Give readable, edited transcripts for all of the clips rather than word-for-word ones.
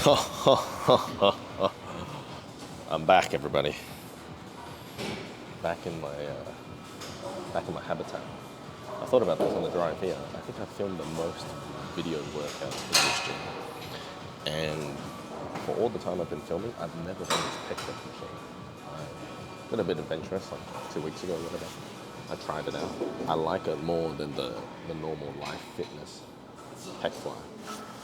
I'm back, everybody. Back in my habitat. I thought about this on the drive here. I think I filmed the most video workouts in this gym, and for all the time I've been filming, I've never done this pec deck machine. I did a bit adventurous like 2 weeks ago or whatever. I tried it out. I like it more than the normal life fitness pec fly.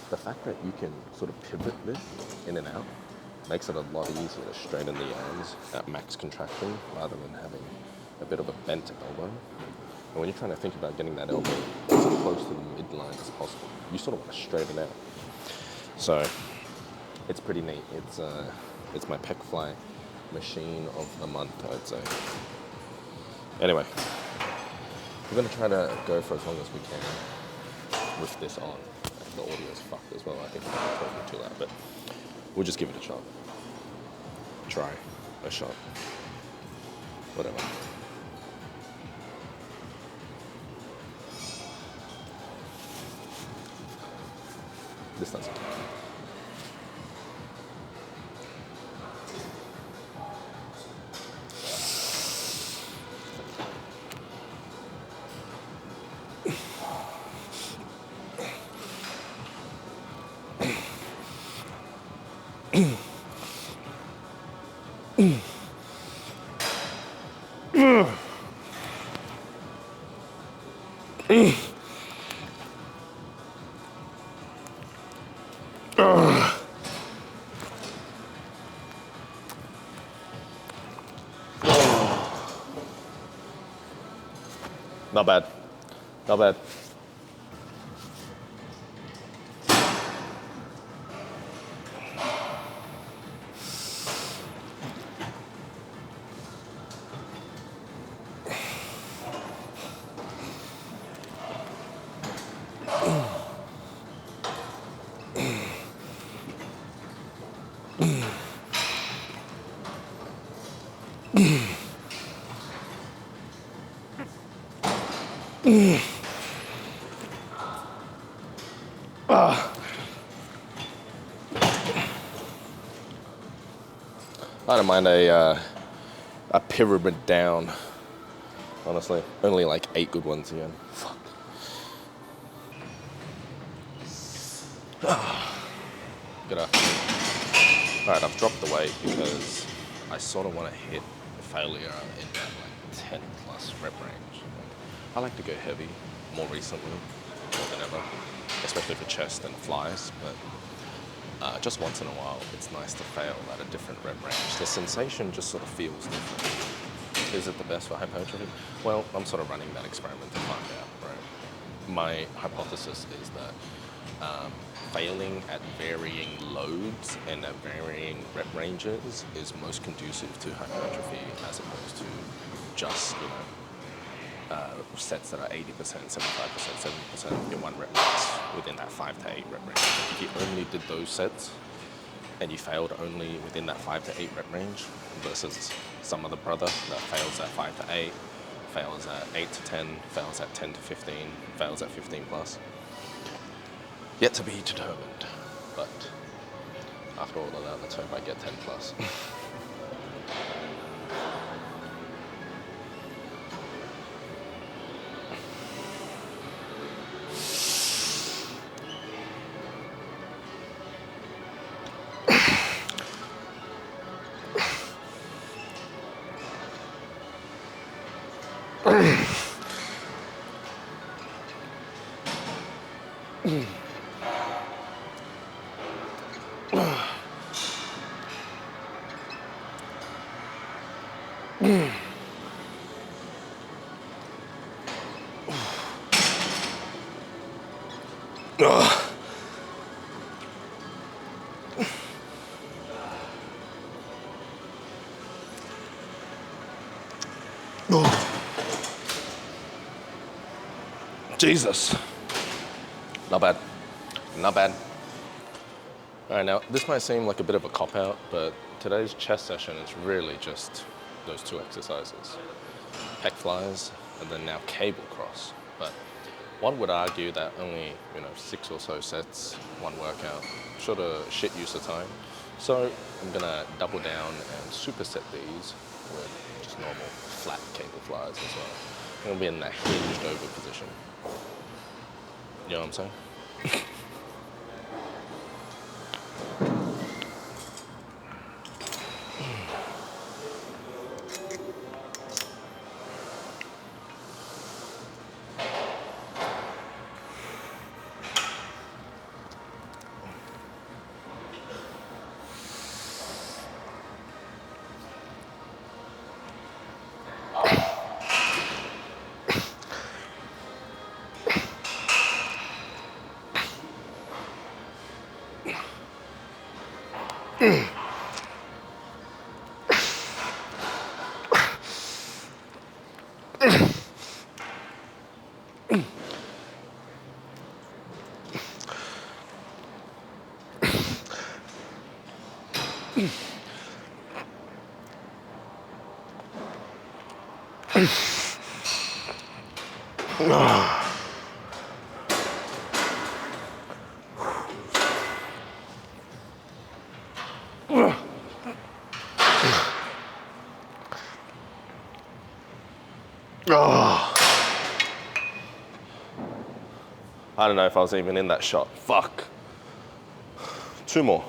The fact that you can sort of pivot this in and out makes it a lot easier to straighten the arms at max contraction rather than having a bit of a bent elbow. And when you're trying to think about getting that elbow as close to the midline as possible, you sort of want to straighten out. So it's pretty neat. It's my pec fly machine of the month, I'd say. Anyway, we're going to try to go for as long as we can with this on. The audio's fucked as well. I think I'm talking too loud, but we'll just give it a shot. Try a shot. Whatever. This doesn't count. Not bad. Not bad. I don't mind a pyramid down, honestly. Only like 8 good ones again. Fuck. Good afternoon. Alright, I've dropped the weight because I sort of want to hit failure in that like 10 plus rep range. I like to go heavy more recently, more than ever, especially for chest and flies, but just once in a while, it's nice to fail at a different rep range. The sensation just sort of feels different. Is it the best for hypertrophy? Well, I'm sort of running that experiment to find out, right? My hypothesis is that failing at varying loads and at varying rep ranges is most conducive to hypertrophy as opposed to just, sets that are 80%, 75%, 70% in one rep max within that 5 to 8 rep range. If you only did those sets and you failed only within that 5 to 8 rep range versus some other brother that fails at 5 to 8, fails at 8 to 10, fails at 10 to 15, fails at 15 plus. Yet to be determined, but after all of that, let's hope I get 10 plus. Jesus. Not bad. Not bad. All right, now, this might seem like a bit of a cop-out, but today's chest session is really just those 2 exercises. Pec flies, and then now cable cross. But One would argue that only, 6 or so sets, one workout, sort of shit use of time. So I'm gonna double down and superset these with just normal flat cable flies as well. I'm gonna be in that hinged over position. You know what I'm saying? I don't know if I was even in that shot. Fuck. 2 more.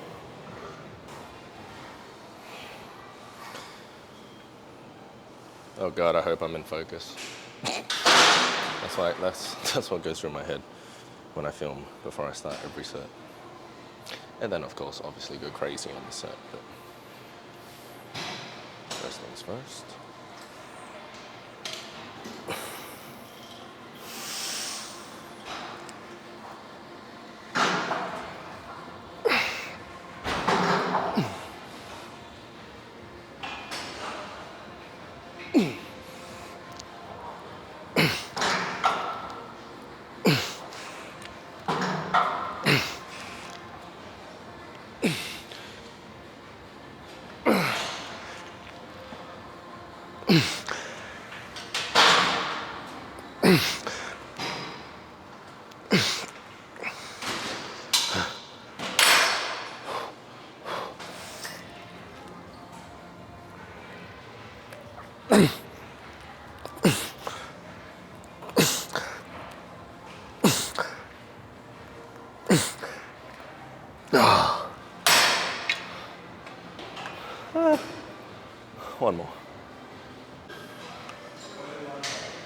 Oh God, I hope I'm in focus. That's what goes through my head when I film before I start every set. And then of course, obviously go crazy on the set, but first things first. One more.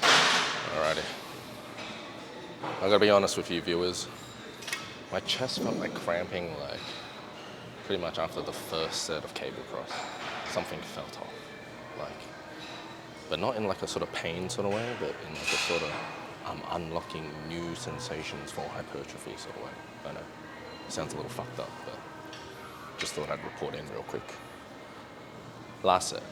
Alrighty. I gotta be honest with you viewers. My chest felt like cramping like pretty much after the first set of cable cross. Something felt off. But not in like a sort of pain sort of way, but in like a sort of unlocking new sensations for hypertrophy sort of way. I know. It sounds a little fucked up, but just thought I'd report in real quick. Last set.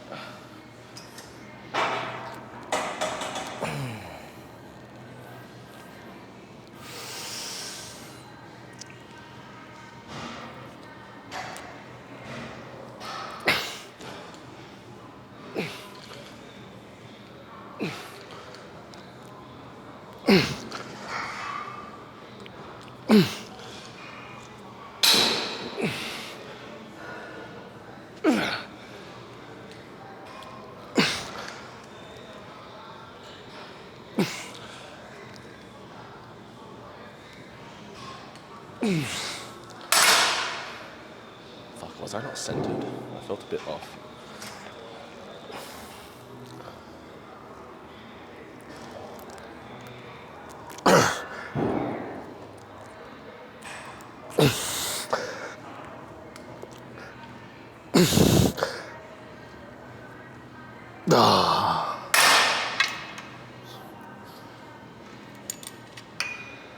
Fuck, was I not centered? I felt a bit off.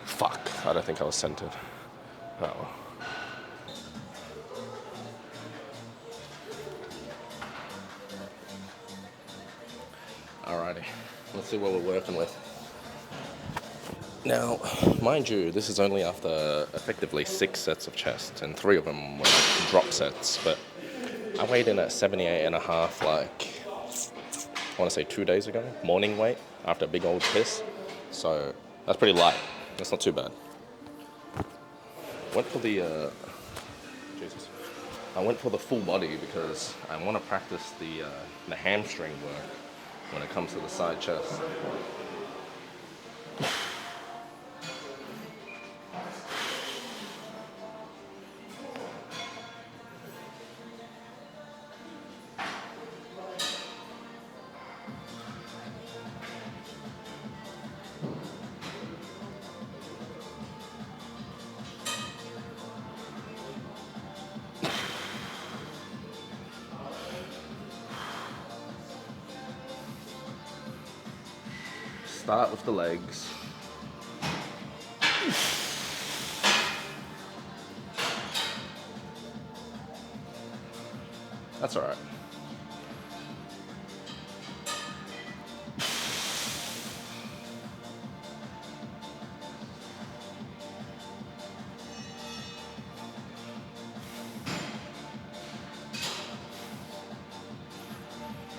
Fuck, I don't think I was centered. Oh well. Alrighty, let's see what we're working with. Now, mind you, this is only after effectively 6 sets of chest, and 3 of them were like drop sets, but I weighed in at 78.5 like, I want to say 2 days ago, morning weight, after a big old piss. So That's pretty light. That's not too bad. Went for the Jesus. I went for the full body because I want to practice the hamstring work when it comes to the side chest. Start with the legs. That's all right.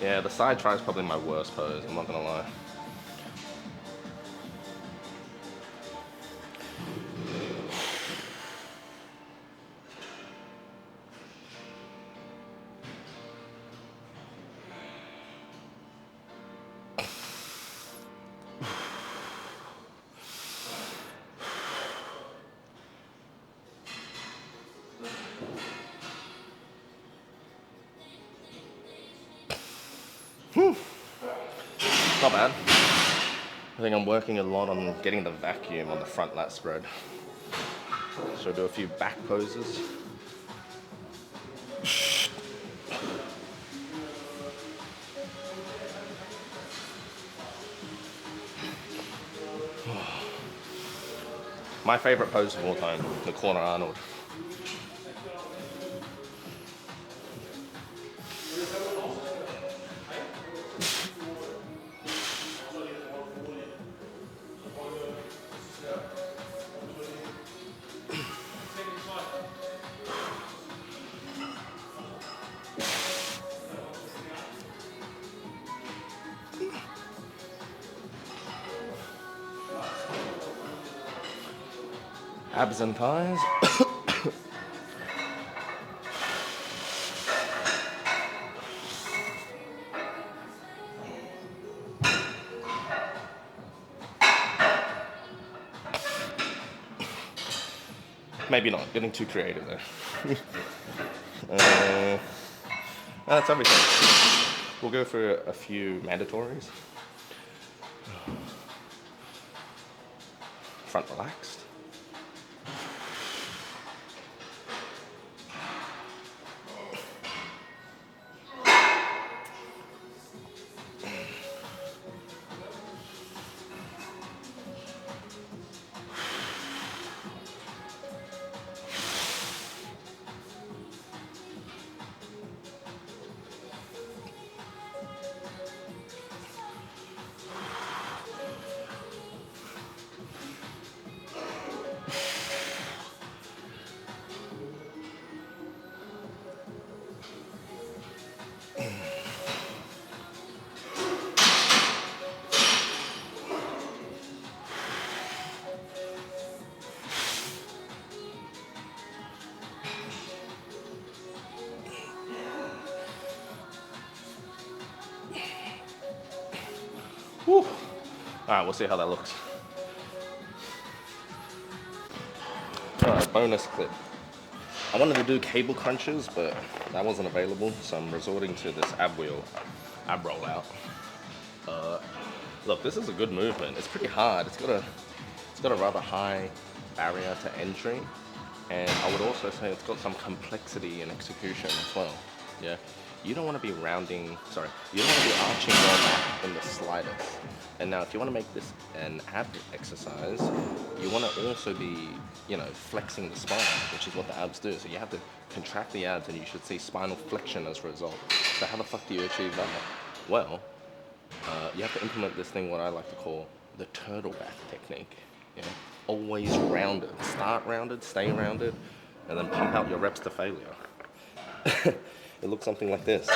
Yeah, the side try is probably my worst pose, I'm not gonna lie. Not bad. I think I'm working a lot on getting the vacuum on the front lat spread. So I'll do a few back poses. My favorite pose of all time, the corner Arnold. Abs and thighs. Maybe not, getting too creative there. That's everything. We'll go for a few mandatories. Front relaxed. Whew. All right, we'll see how that looks. All right, bonus clip. I wanted to do cable crunches, but that wasn't available, so I'm resorting to this ab rollout. Look, this is a good movement. It's pretty hard. It's got a rather high barrier to entry, and I would also say it's got some complexity in execution as well. Yeah, you don't want to be arching your back in the slightest. And now, if you want to make this an ab exercise, you want to also be, flexing the spine, which is what the abs do. So you have to contract the abs, and you should see spinal flexion as a result. So how the fuck do you achieve that? Well, you have to implement this thing, what I like to call the turtle back technique. Always rounded. Start rounded, stay rounded, and then pump out your reps to failure. It looks something like this.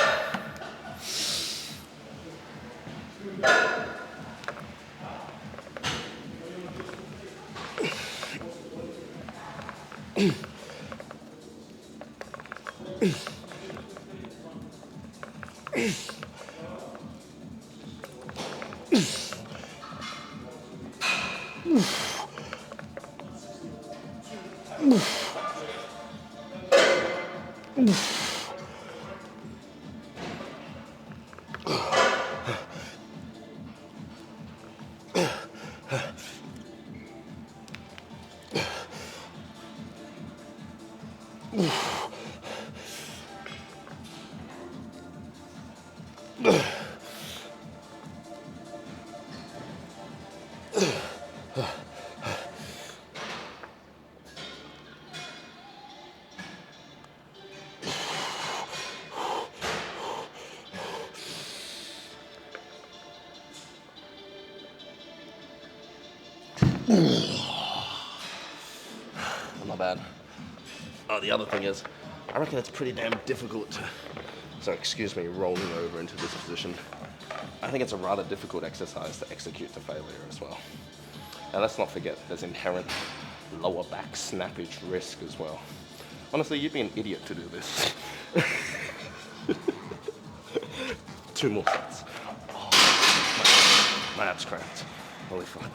Not bad. Oh, the other thing is, I reckon it's pretty damn difficult to, so excuse me, rolling over into this position. I think it's a rather difficult exercise to execute to failure as well. And let's not forget, there's inherent lower back snappage risk as well. Honestly, you'd be an idiot to do this. 2 more sets. Oh, my abs cramped. Holy fuck.